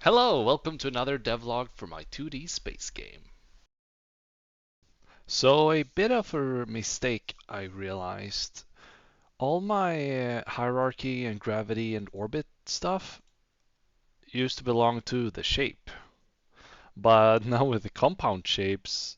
Hello, welcome to another devlog for my 2D space game. So a bit of a mistake I realized. All my hierarchy and gravity and orbit stuff used to belong to the shape. But now with the compound shapes,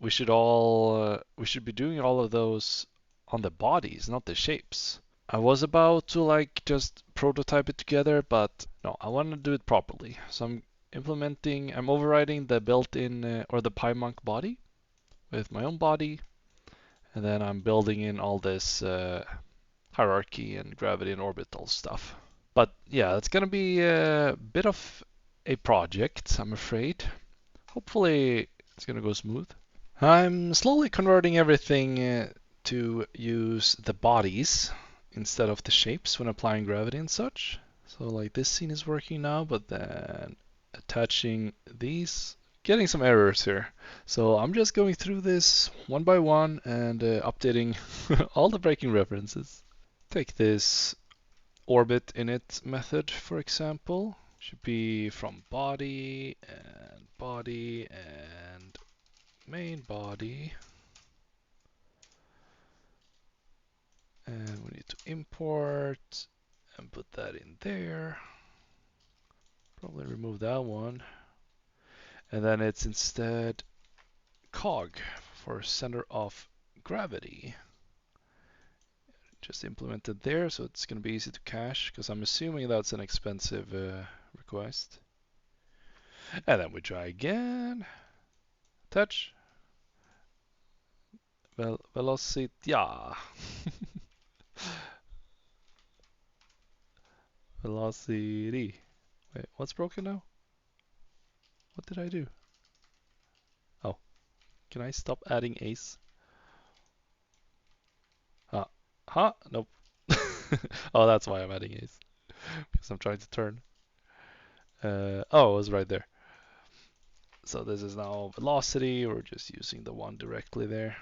we should be doing all of those on the bodies, not the shapes. I was about to like just prototype it together, but no, I want to do it properly. So I'm overriding the built-in or the Pymunk body with my own body, and then I'm building in all this hierarchy and gravity and orbital stuff. But yeah, it's gonna be a bit of a project, I'm afraid. Hopefully it's gonna go smooth. I'm slowly converting everything to use the bodies instead of the shapes when applying gravity and such. So like this scene is working now, but then attaching these, getting some errors here. So I'm just going through this one by one and updating all the breaking references. Take this orbit init method, for example. Should be from body and main body. And we need to import and put that in there. Probably remove that one. And then it's instead cog for center of gravity. Just implemented there, so it's going to be easy to cache, because I'm assuming that's an expensive request. And then we try again. Touch. Velocity. Yeah. Velocity. Wait, what's broken now? What did I do? Oh, can I stop adding ace? Huh? Nope. Oh, that's why I'm adding ace. Because I'm trying to turn. Oh, it was right there. So this is now velocity. We're just using the one directly there.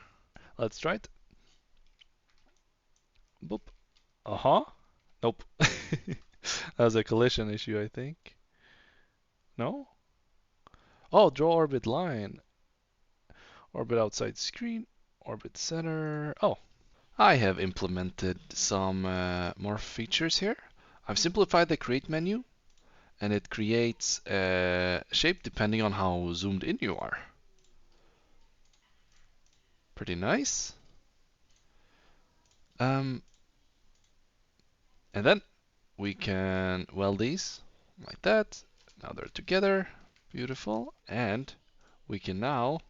Let's try it. Boop. Uh-huh. Nope. That was a collision issue, I think. No? Oh, draw orbit line. Orbit outside screen. Orbit center. Oh. I have implemented some more features here. I've simplified the create menu, and it creates a shape depending on how zoomed in you are. Pretty nice. And then we can weld these like that. Now they're together. Beautiful. And we can now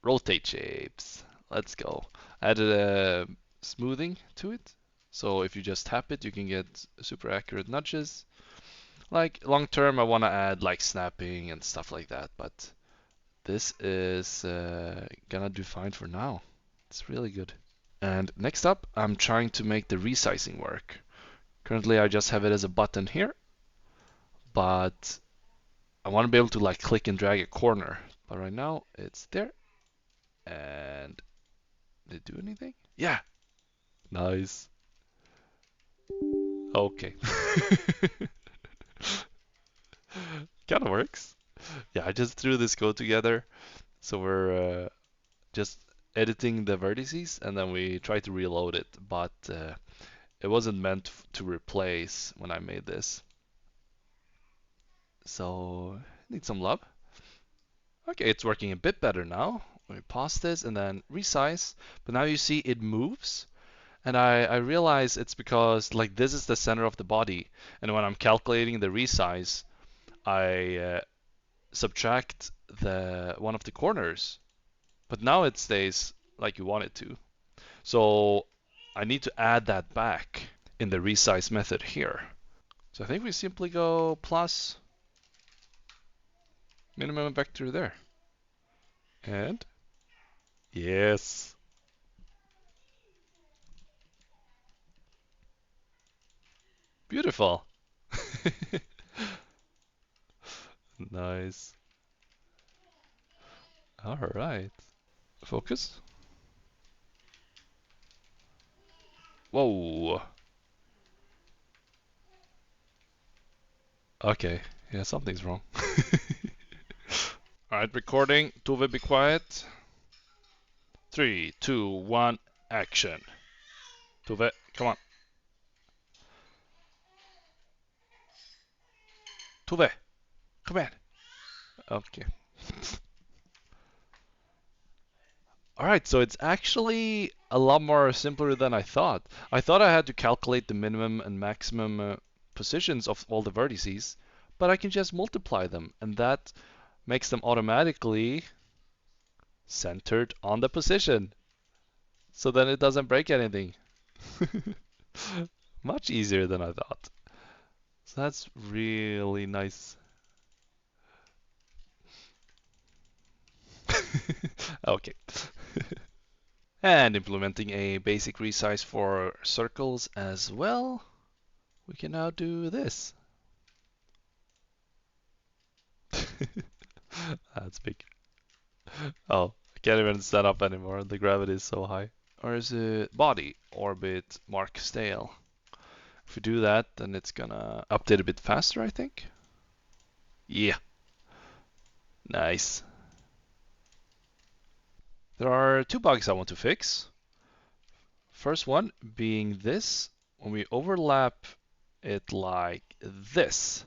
rotate shapes. Let's go. Added a smoothing to it. So if you just tap it, you can get super accurate nudges. Like long term, I want to add like snapping and stuff like that, but this is gonna do fine for now. It's really good. And next up, I'm trying to make the resizing work. Currently, I just have it as a button here, but I want to be able to like click and drag a corner. But right now, it's there. And did it do anything? Yeah, nice. Okay. Kind of works. Yeah, I just threw this code together. So we're just editing the vertices and then we try to reload it, but it wasn't meant to replace when I made this. So need some love. Okay, it's working a bit better now. We pause this and then resize, but now you see it moves. And I realize it's because like this is the center of the body, and when I'm calculating the resize, I subtract the one of the corners, but now it stays like you want it to. So I need to add that back in the resize method here. So I think we simply go plus minimum vector there. And yes. Beautiful. Nice. All right. Focus. Whoa. Okay. Yeah, something's wrong. Alright, recording. Tove, be quiet. 3, 2, 1, action. Tove, come on. Tove, come here. Okay. Alright, so it's actually a lot more simpler than I thought. I thought I had to calculate the minimum and maximum positions of all the vertices, but I can just multiply them, and that makes them automatically centered on the position. So then it doesn't break anything. Much easier than I thought. So that's really nice. Okay. And implementing a basic resize for circles as well, we can now do this. That's big. Oh, I can't even set up anymore. The gravity is so high. Or is it body, orbit, mark stale? If we do that, then it's gonna update a bit faster, I think. Yeah. Nice. There are two bugs I want to fix. First one being this. When we overlap it like this,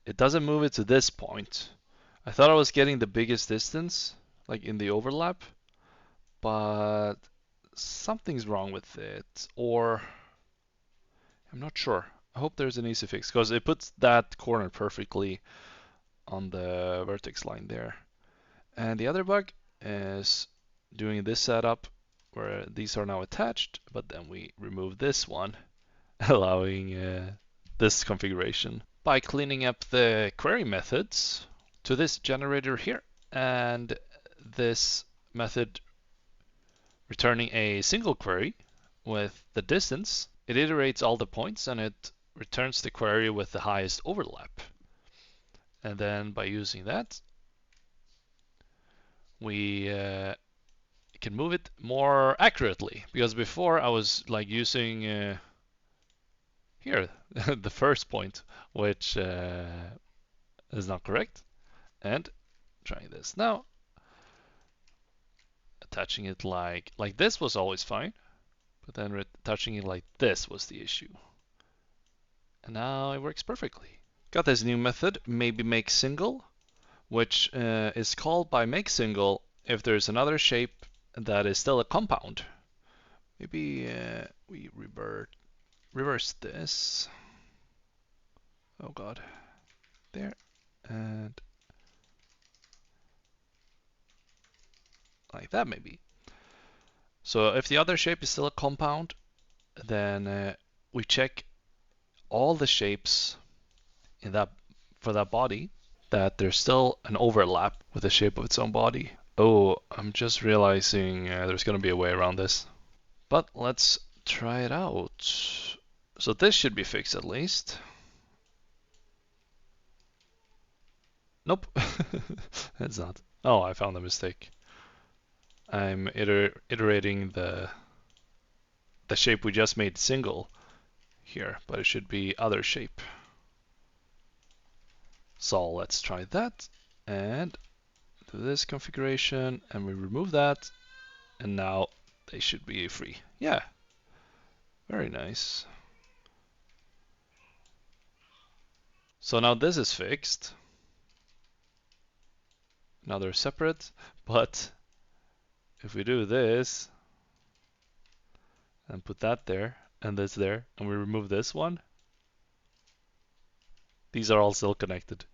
it doesn't move it to this point. I thought I was getting the biggest distance, like in the overlap, but something's wrong with it, or I'm not sure. I hope there's an easy fix, because it puts that corner perfectly on the vertex line there. And the other bug is doing this setup where these are now attached, but then we remove this one, allowing this configuration by cleaning up the query methods to this generator here, and this method returning a single query with the distance. It iterates all the points and it returns the query with the highest overlap. And then by using that, we can move it more accurately, because before I was like using here the first point, which is not correct. And trying this now, attaching it like this was always fine, but then touching it like this was the issue. And now it works perfectly. Got this new method, maybe make single, which is called by make single if there's another shape that is still a compound. Maybe we reverse this. Oh god. There. And like that maybe. So if the other shape is still a compound, then we check all the shapes in that for that body, that there's still an overlap with the shape of its own body. Oh, I'm just realizing there's going to be a way around this. But let's try it out. So this should be fixed at least. Nope, it's not. Oh, I found a mistake. I'm iterating the shape we just made single here, but it should be other shape. So let's try that and do this configuration, and we remove that, and now they should be free. Yeah, very nice. So now this is fixed. Now they're separate, but if we do this and put that there and this there, and we remove this one, these are all still connected.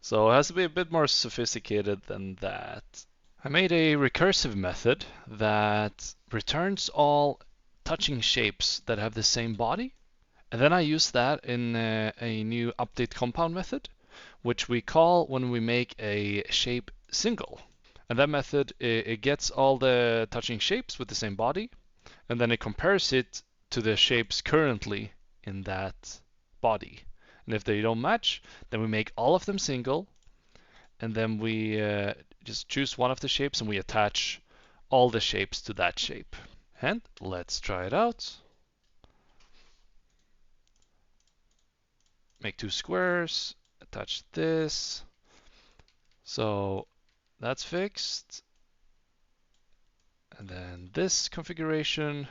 So it has to be a bit more sophisticated than that. I made a recursive method that returns all touching shapes that have the same body, and then I use that in a new update compound method, which we call when we make a shape single. And that method, it gets all the touching shapes with the same body, and then it compares it to the shapes currently in that body. And if they don't match, then we make all of them single, and then we just choose one of the shapes and we attach all the shapes to that shape. And let's try it out. make two squares, attach this. So that's fixed. And then this configuration.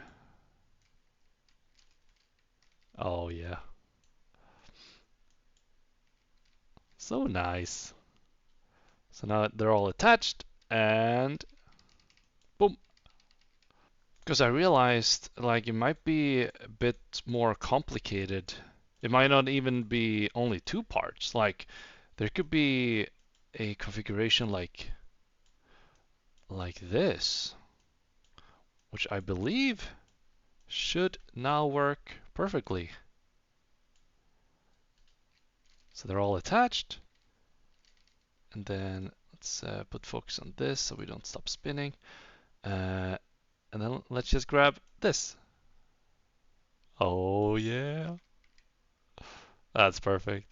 Oh yeah. So nice. So now they're all attached and boom. Because I realized like it might be a bit more complicated. It might not even be only two parts. Like there could be a configuration like this, which I believe should now work perfectly. So they're all attached. And then let's put focus on this so we don't stop spinning. And then let's just grab this. Oh yeah. That's perfect.